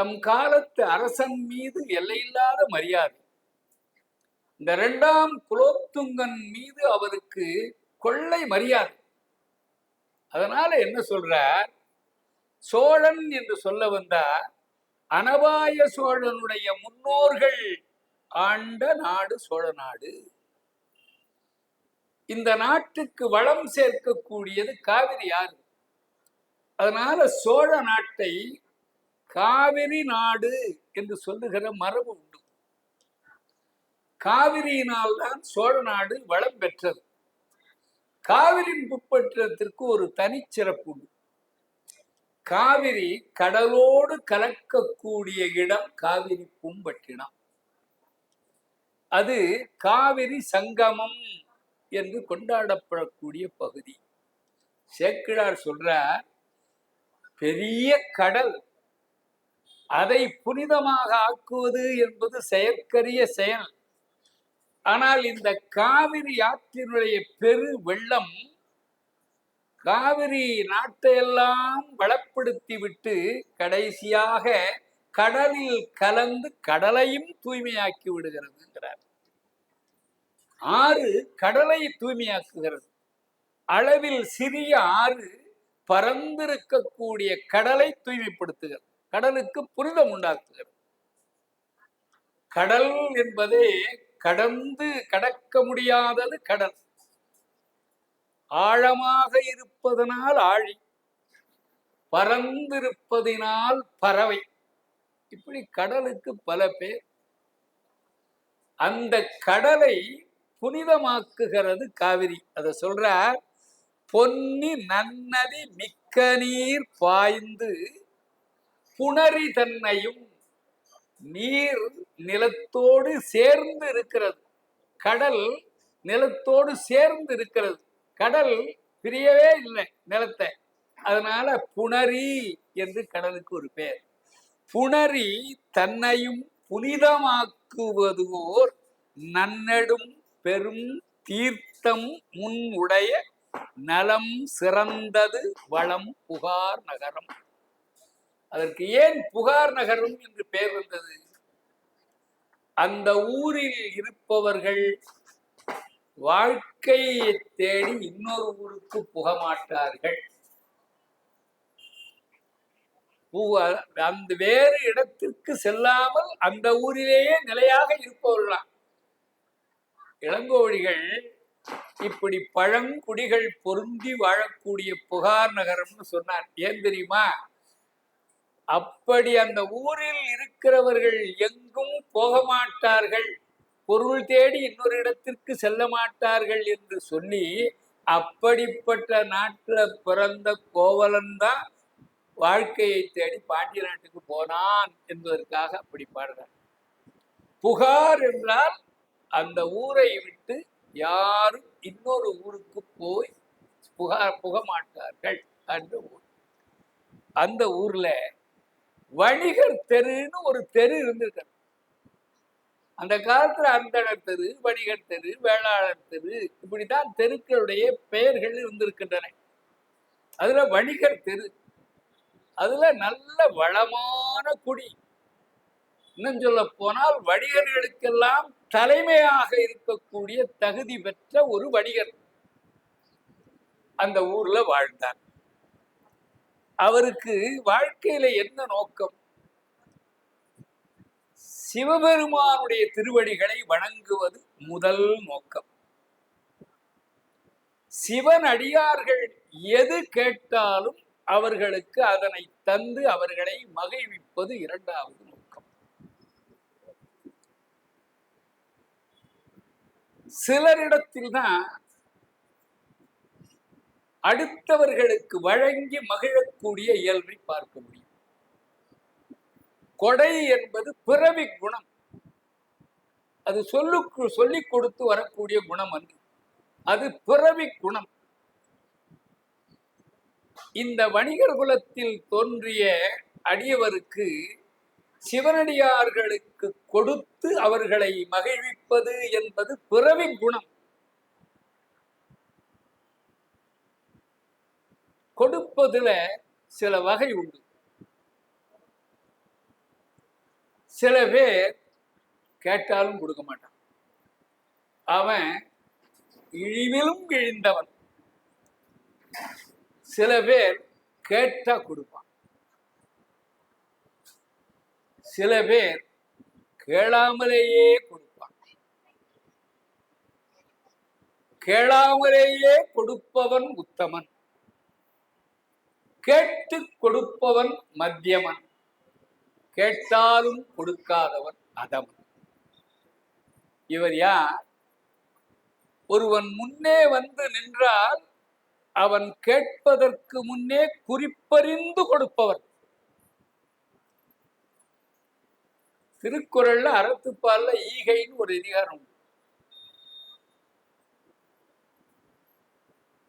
தம் காலத்து அரசன் மீது எல்லையில்லாத மரியாதை. இந்த இரண்டாம் குலோத்துங்கன் மீது அவருக்கு கொள்ளை மரியாதை. அதனால என்ன சொல்றார்? சோழன் என்று சொல்ல வந்தா அனபாய சோழனுடைய முன்னோர்கள் ஆண்ட நாடு சோழ நாடு. இந்த நாட்டுக்கு வளம் சேர்க்கக்கூடியது காவிரி ஆறு. அதனால சோழ நாட்டை காவிரி நாடு என்று சொல்லுகிற மரபு உண்டு. காவிரியினால் தான் சோழ நாடு வளம் பெற்றது. காவிரி முப்பற்றத்திற்கு ஒரு தனிச்சிறப்பு உண்டு. காவிரி கடலோடு கலக்கக்கூடிய இடம் காவிரி பூம்பட்டினம். அது காவிரி சங்கமம் என்று கொண்டாடப்படக்கூடிய பகுதி. சேக்கிழார் சொல்றார், பெரிய கடல், அதை புனிதமாக ஆக்குவது என்பது செயற்கரிய செயல். ஆனால் இந்த காவிரி ஆற்றினுடைய பெரு வெள்ளம் காவிரி நாட்டையெல்லாம் வளப்படுத்தி விட்டு கடைசியாக கடலில் கலந்து கடலையும் தூய்மையாக்கி விடுகிறதுங்கிறார். ஆறு கடலை தூய்மையாக்குகிறது. அளவில் சிறிய ஆறு பரந்திருக்கக்கூடிய கடலை தூய்மைப்படுத்துகிறது, கடலுக்கு புனிதம் உண்டாக்குகிறது. கடல் என்பதே கடந்து கடக்க முடியாதது கடல். ஆழமாக இருப்பதனால் ஆழி, பரந்திருப்பதினால் பறவை. இப்படி கடலுக்கு பல பேர். அந்த கடலை புனிதமாக்குகிறது காவிரி. அதை சொல்றார், பொன்னி நன்னதி மிக்க நீர் பாய்ந்து புணரி தன்னையும். நீர் நிலத்தோடு சேர்ந்து இருக்கிறது, கடல் நிலத்தோடு சேர்ந்து இருக்கிறது. கடல் பிரியவே இல்லை நிலத்தை. அதனால புணரி என்று கடலுக்கு ஒரு பெயர். புணரி தன்னையும் புனிதமாக்குவதுவோர் நன்னெடும் பெரும் தீர்த்தம் முன் உடைய நலம் சிறந்தது வளம் புகார் நகரம். அதற்கு ஏன் புகார் நகரம் என்று பெயர் வந்தது? அந்த ஊரில் இருப்பவர்கள் வாழ்க்கையை தேடி இன்னொரு ஊருக்கு புக மாட்டார்கள். அந்த வேறு இடத்திற்கு செல்லாமல் அந்த ஊரிலேயே நிலையாக இருப்பவர்களாம். இளங்கோவடிகள் இப்படி பழங்குடிகள் பொருந்தி வாழக்கூடிய புகார் நகரம்னு சொன்னார். ஏன் தெரியுமா? அப்படி அந்த ஊரில் இருக்கிறவர்கள் எங்கும் போக மாட்டார்கள், பொருள் தேடி இன்னொரு இடத்திற்கு செல்ல மாட்டார்கள் என்று சொல்லி, அப்படிப்பட்ட நாட்டில் பிறந்த கோவலன் தான் வாழ்க்கையை தேடி பாண்டிய நாட்டுக்கு போனான் என்பதற்காக அப்படி பாடுறார். புகார் என்றால் அந்த ஊரை விட்டு யாரும் இன்னொரு ஊருக்கு போய் புக மாட்டார்கள் என்ற ஊர். அந்த ஊர்ல வணிகர் தெருன்னு ஒரு தெரு இருந்திருக்க. அந்த காலத்துல அந்தணர் தெரு, வணிகர் தெரு, வேளாளர் தெரு, இப்படித்தான் தெருக்களுடைய பெயர்கள் இருந்திருக்கின்றன. அதுல வணிகர் தெரு, அதுல நல்ல வளமான குடி. இன்னும் சொல்ல போனால் வணிகர்களுக்கெல்லாம் தலைமையாக இருக்கக்கூடிய தகுதி பெற்ற ஒரு வணிகர் அந்த ஊர்ல வாழ்ந்தார். அவருக்கு வாழ்க்கையில என்ன நோக்கம்? சிவபெருமானுடைய திருவடிகளை வணங்குவது முதல் நோக்கம். சிவன் அடியார்கள் எது கேட்டாலும் அவர்களுக்கு அதனை தந்து அவர்களை மகிழ்விப்பது இரண்டாவது நோக்கம். சிலரிடத்தில்தான் அடுத்தவர்களுக்கு வழங்கி மகிழக்கூடிய இயல்பை பார்க்க முடியும். கொடை என்பது பிறவி குணம், அது சொல்லிக் கொடுத்து வரக்கூடிய குணம் அன்று, அது பிறவி குணம். இந்த வணிகர் குலத்தில் தோன்றிய அடியவருக்கு சிவனடியார்களுக்கு கொடுத்து அவர்களை மகிழ்விப்பது என்பது பிறவி குணம். கொடுப்பதுல சில வகை உண்டு. சில பேர் கேட்டாலும் கொடுக்க மாட்டான். அவன் இழிவிலும் இழிந்தவன். சில பேர் கேட்டா கொடுப்பான். சில பேர் கேளாமலேயே கொடுப்பான். கேளாமலேயே கொடுப்பவன் உத்தமன், கேட்டு கொடுப்பவன் மத்தியமன், கேட்டாலும் கொடுக்காதவன் அதமன். இவர் யார்? ஒருவன் முன்னே வந்து நின்றால் அவன் கேட்பதற்கு முன்னே குறிப்பறிந்து கொடுப்பவர். திருக்குறள்ல அறத்துப்பால்ல ஈகைன்னு ஒரு அதிகாரம்.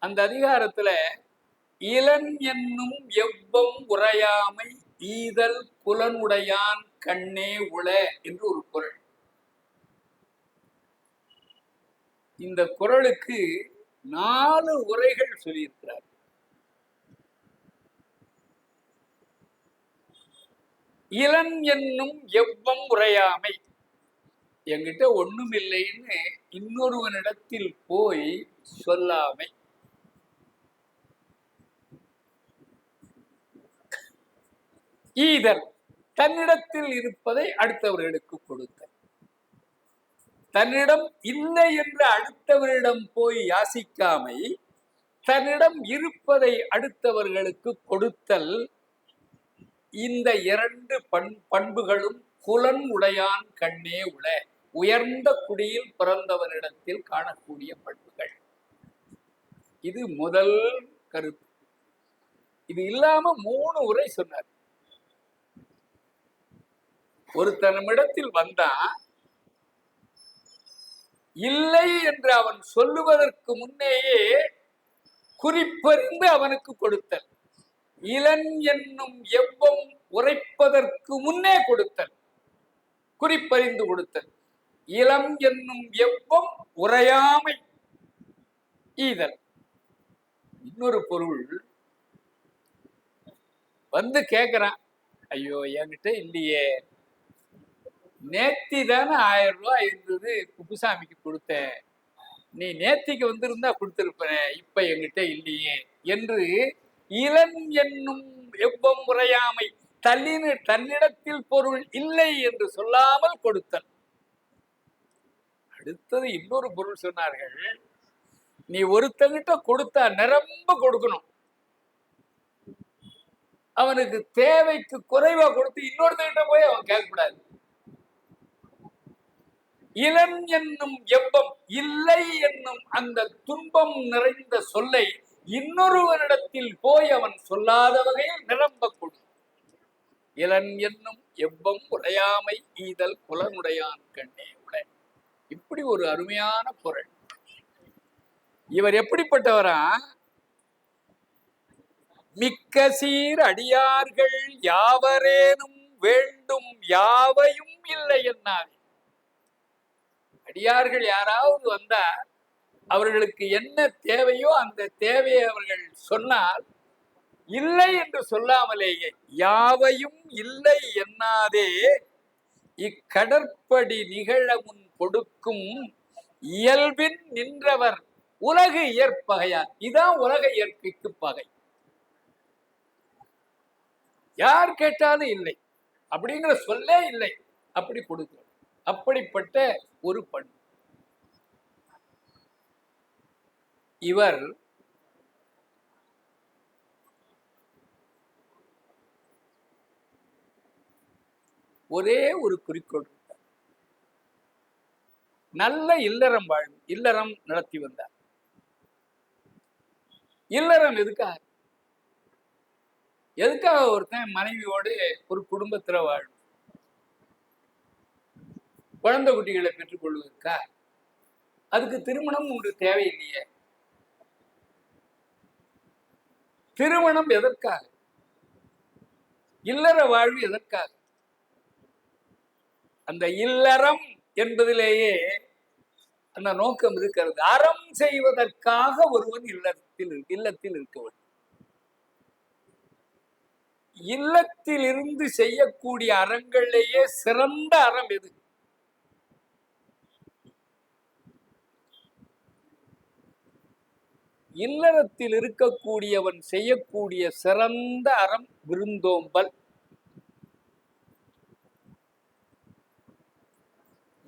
அந்த அதிகாரத்துல இளன் என்னும் எவ்வம் உரையாமை ஈதல் புலனுடையான் கண்ணே உள என்று ஒரு குறள். இந்த குறளுக்கு 4 உரைகள் சொல்லியிருக்கிறார். இளன் என்னும் எவ்வம் உரையாமை, என்கிட்ட ஒண்ணும் இல்லைன்னு இன்னொருவனிடத்தில் போய் சொல்லாமை. ஈதல், தன்னிடத்தில் இருப்பதை அடுத்தவர்களுக்கு கொடுத்தல். தன்னிடம் இல்லை என்று அடுத்தவரிடம் போய் யாசிக்காமை, தன்னிடம் இருப்பதை அடுத்தவர்களுக்கு கொடுத்தல். இந்த 2 பண்புகளும் புலன் உடையான் கண்ணே உள, உயர்ந்த குடியில் பிறந்தவரிடத்தில் காணக்கூடிய பண்புகள். இது முதல் கருத்து. இது இல்லாம 3 உரை சொன்னார். ஒருத்தனிடத்தில் வந்தா இல்லை என்று அவன் சொல்லுவதற்கு முன்னேயே குறிப்பறிந்து அவனுக்கு கொடுத்தல். இளன் என்னும் எவ்வம் உரைப்பதற்கு முன்னே கொடுத்தல், குறிப்பறிந்து கொடுத்தல். இளம் என்னும் எவ்வம் உரையாமை ஈதல். இன்னொரு பொருள், வந்து கேட்கிறான், ஐயோ என்கிட்ட இல்லையே, நேத்தி தானே 1000 ரூபாய் இருந்தது குப்புசாமிக்கு கொடுத்தேன், நீ நேத்திக்கு வந்திருந்தா கொடுத்திருப்பேன், இப்ப என்கிட்ட இல்லையே என்று இளன் என்னும் எவ்வம் உரையாமை, தன்னிடத்தில் பொருள் இல்லை என்று சொல்லாமல் கொடுத்தல். அடுத்தது இன்னொரு பொருள் சொன்னார்கள், நீ ஒருத்தங்கிட்ட கொடுத்தா நிரம்ப கொடுக்கணும், அவனுக்கு தேவைக்கு குறைவா கொடுத்து இன்னொருத்தங்கிட்ட போய் அவன் கேட்கக்கூடாது. இளன் என்னும் எவ்வம், இல்லை என்னும் அந்த துன்பம் நிறைந்த சொல்லை இன்னொருவரிடத்தில் போய் அவன் சொல்லாத வகையில் நிரம்ப கொடு. இளன் என்னும் எவ்வம் உரையாமை ஈதல் புலனுடையான் கண்ணே உள. இப்படி ஒரு அருமையான பொருள். இவர் எப்படிப்பட்டவரா? மிக்க சீர் அடியார்கள் யாவரேனும் வேண்டும் யாவையும் இல்லை என்னார். அடியார்கள் யாராவது வந்தா அவர்களுக்கு என்ன தேவையோ அந்த தேவையை அவர்கள் சொன்னால் இல்லை என்று சொல்லாமலேயே யாவையும் இல்லை என்னாதே இக்கடற்படி நிகழ முன் கொடுக்கும் இயல்பின் நின்றவர் உலகு இயற்பகையார். இதான் உலக இயற்கைக்கு பகை. யார் கேட்டாலும் இல்லை அப்படிங்கிற சொல்லே இல்லை, அப்படி கொடுக்கிறோம். அப்படிப்பட்ட ஒரு பண்பு இவர். ஒரே ஒரு குறிக்கோள், நல்ல இல்லறம் வாழும், இல்லறம் நடத்தி வந்தார். இல்லறம் எதுக்காக? ஒருத்தன் மனைவியோடு ஒரு குடும்பத்துல வாழும், குழந்தை குட்டிகளை பெற்றுக் கொள்வதற்கா? அதுக்கு திருமணம் ஒன்று தேவையில்லையே. திருமணம் எதற்காக? இல்லற வாழ்வு எதற்காக? அந்த இல்லறம் என்பதிலேயே அந்த நோக்கம் இருக்கிறது. அறம் செய்வதற்காக ஒருவன் இல்லத்தில் இருக்க வேண்டும். இல்லத்தில் இருந்து செய்யக்கூடிய அறங்களிலேயே சிறந்த அறம் எது? இல்லறத்தில் இருக்கக்கூடியவன் செய்யக்கூடிய சிறந்த அறம் விருந்தோம்பல்.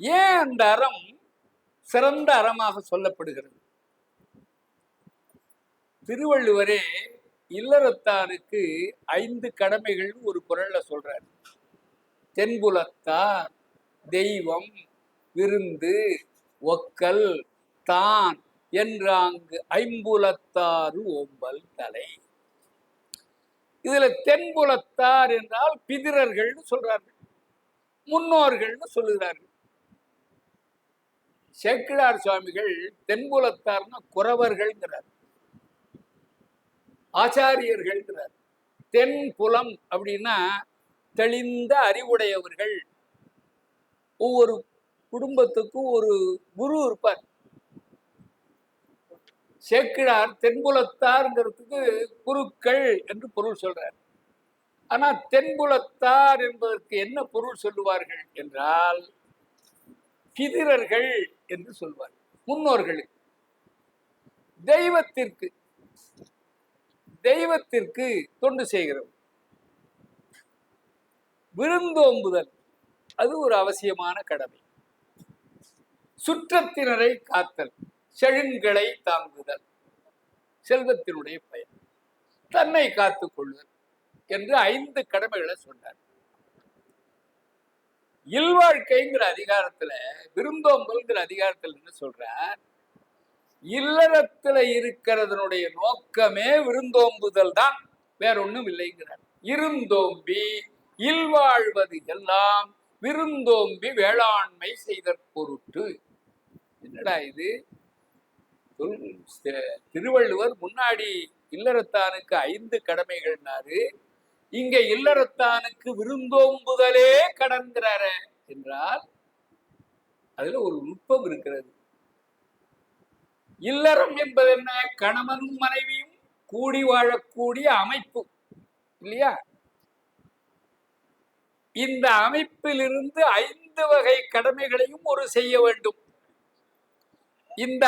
ஏன் அந்த அறம் சிறந்த அறமாக சொல்லப்படுகிறது? திருவள்ளுவரே இல்லறத்தாருக்கு 5 கடமைகள் ஒரு குறள்ல சொல்றார். தென்புலத்தார், தெய்வம், விருந்து, ஒக்கல், தான் என்றாங்கு ஐம்புலத்தாறு ஓம்பல் தலை. இதுல தென்புலத்தார் என்றால் பிதிரர்கள் சொல்றார்கள், முன்னோர்கள்னு சொல்லுகிறார்கள். சேக்கிழார் சுவாமிகள் தென்புலத்தார்னா குறவர்கள்ங்கிறார், ஆச்சாரியர்கள்ங்கிறார். தென்புலம் அப்படின்னா தெளிந்த அறிவுடையவர்கள். ஒவ்வொரு குடும்பத்துக்கும் ஒரு குரு இருப்பார். சேக்கிழார் தென்புலத்தார்ங்கிறதுக்கு குருக்கள் என்று பொருள் சொல்றார். ஆனா தென்புலத்தார் என்பதற்கு என்ன பொருள் சொல்லுவார்கள் என்றால் பிதிரர்கள் என்று சொல்வார், முன்னோர்களுக்கு. தெய்வத்திற்கு தெய்வத்திற்கு தொண்டு செய்கிறோம். விருந்தோம்புதல் அது ஒரு அவசியமான கடமை. சுற்றத்தினரை காத்தல், செழுங்களை தாங்குதல், செல்வத்தினுடைய பயன், தன்னை காத்துக் கொள்ளுதல் என்று 5 கடமைகளை சொன்னார். இல்வாழ்க்கைங்கிற அதிகாரத்துல, விருந்தோம்பல்ங்கிற அதிகாரத்துல என்ன சொல்றார்? இல்லறத்துல இருக்கிறதனுடைய நோக்கமே விருந்தோம்புதல் தான், வேற ஒண்ணும் இல்லைங்கிறார். இருந்தோம்பி இல்வாழ்வது எல்லாம் விருந்தோம்பி வேளாண்மை செய்தற் பொருட்டு. என்னடா இது? திருவள்ளுவர் முன்னாடி இல்லறத்தானுக்கு 5 கடமைகள்னாரு, இங்க இல்லறத்தானுக்கு விருந்தோம்புதலே கடன்கிறார என்றால் அதுல ஒரு நுட்பம் இருக்கிறது. இல்லறம் என்பது என்ன? கணவனும் மனைவியும் கூடி வாழக்கூடிய அமைப்பு இல்லையா? இந்த அமைப்பிலிருந்து 5 வகை கடமைகளையும் ஒரு செய்ய வேண்டும். இந்த